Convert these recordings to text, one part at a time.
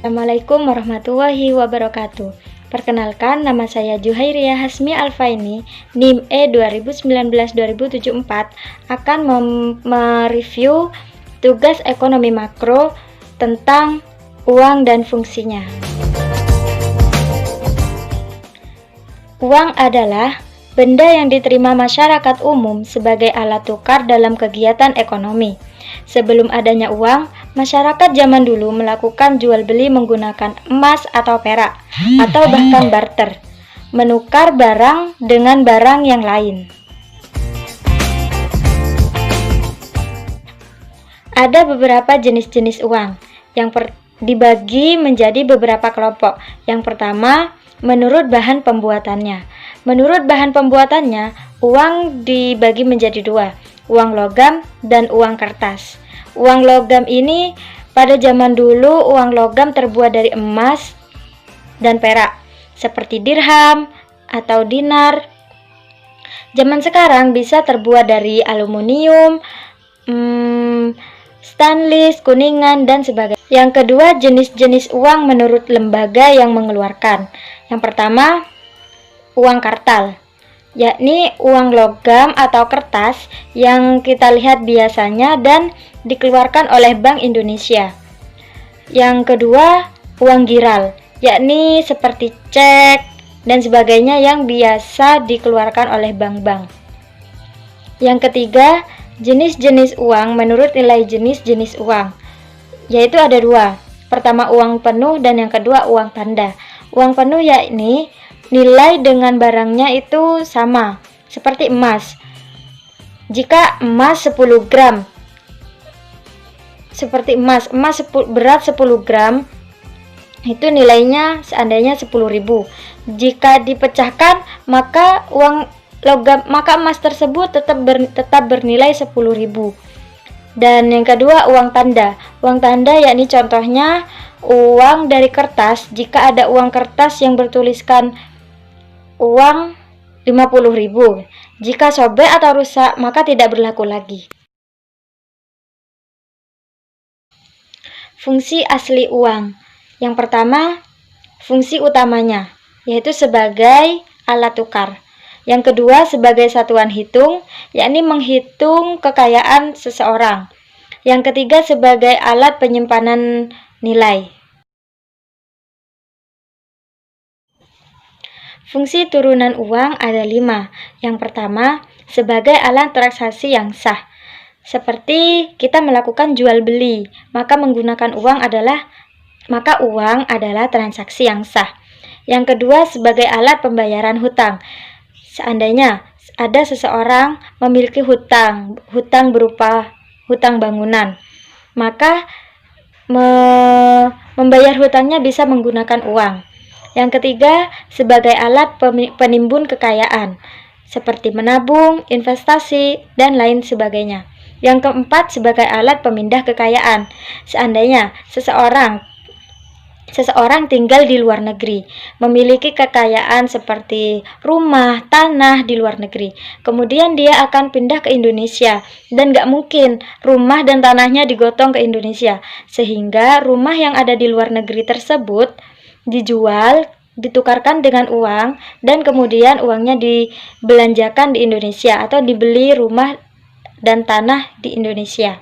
Assalamualaikum warahmatullahi wabarakatuh. Perkenalkan, nama saya Juhairiyah Hasmi Alfaini, NIM E 2019-2074, akan mereview tugas ekonomi makro tentang uang dan fungsinya. Uang adalah benda yang diterima masyarakat umum sebagai alat tukar dalam kegiatan ekonomi. Sebelum adanya uang, masyarakat zaman dulu melakukan jual beli menggunakan emas atau perak, atau bahkan barter, menukar barang dengan barang yang lain. Ada beberapa jenis-jenis uang yang dibagi menjadi beberapa kelompok. Yang pertama, menurut bahan pembuatannya. Menurut bahan pembuatannya, uang dibagi menjadi dua, uang logam dan uang kertas. Uang logam ini pada zaman dulu uang logam terbuat dari emas dan perak, seperti dirham atau dinar. Zaman sekarang bisa terbuat dari aluminium, stainless, kuningan, dan sebagainya. Yang kedua, jenis-jenis uang menurut lembaga yang mengeluarkan. Yang pertama, uang kartal, yakni uang logam atau kertas yang kita lihat biasanya dan dikeluarkan oleh Bank Indonesia. Yang kedua, uang giral, yakni seperti cek dan sebagainya yang biasa dikeluarkan oleh bank-bank. Yang ketiga, jenis-jenis uang menurut nilai jenis-jenis uang, yaitu ada dua. Pertama, uang penuh, dan yang kedua, uang tanda. Uang penuh yakni nilai dengan barangnya itu sama, seperti emas. Jika emas 10 gram, seperti emas berat 10 gram, itu nilainya seandainya 10.000. Jika dipecahkan, maka emas tersebut tetap bernilai 10.000. Dan yang kedua, uang tanda. Uang tanda yakni contohnya uang dari kertas. Jika ada uang kertas yang bertuliskan uang 50.000, jika sobek atau rusak, maka tidak berlaku lagi. Fungsi asli uang. Yang pertama, fungsi utamanya, yaitu sebagai alat tukar. Yang kedua, sebagai satuan hitung, yakni menghitung kekayaan seseorang. Yang ketiga, sebagai alat penyimpanan nilai. Fungsi turunan uang ada 5. Yang pertama, sebagai alat transaksi yang sah. Seperti kita melakukan jual beli, maka uang adalah transaksi yang sah. Yang kedua, sebagai alat pembayaran hutang. Seandainya ada seseorang memiliki hutang berupa hutang bangunan, maka membayar hutangnya bisa menggunakan uang. Yang ketiga, sebagai alat penimbun kekayaan, seperti menabung, investasi, dan lain sebagainya. Yang keempat, sebagai alat pemindah kekayaan. Seandainya seseorang tinggal di luar negeri, memiliki kekayaan seperti rumah, tanah di luar negeri, kemudian dia akan pindah ke Indonesia, dan gak mungkin rumah dan tanahnya digotong ke Indonesia, sehingga rumah yang ada di luar negeri tersebut dijual, ditukarkan dengan uang, dan kemudian uangnya dibelanjakan di Indonesia atau dibeli rumah dan tanah di Indonesia.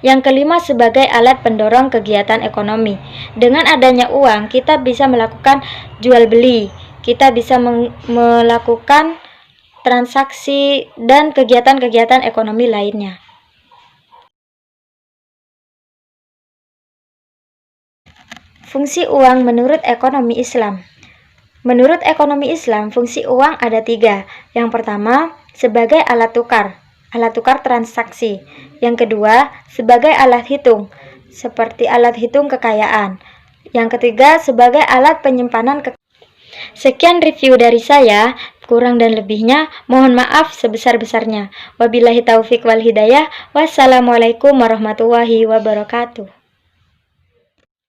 Yang kelima, sebagai alat pendorong kegiatan ekonomi. Dengan adanya uang, kita bisa melakukan jual beli, kita bisa melakukan transaksi dan kegiatan-kegiatan ekonomi lainnya. Fungsi uang menurut ekonomi Islam. Menurut ekonomi Islam, fungsi uang ada 3. Yang pertama, sebagai alat tukar transaksi. Yang kedua, sebagai alat hitung, seperti alat hitung kekayaan. Yang ketiga, sebagai alat penyimpanan Sekian review dari saya, kurang dan lebihnya mohon maaf sebesar-besarnya. Wabillahi taufik wal hidayah. Wassalamualaikum warahmatullahi wabarakatuh.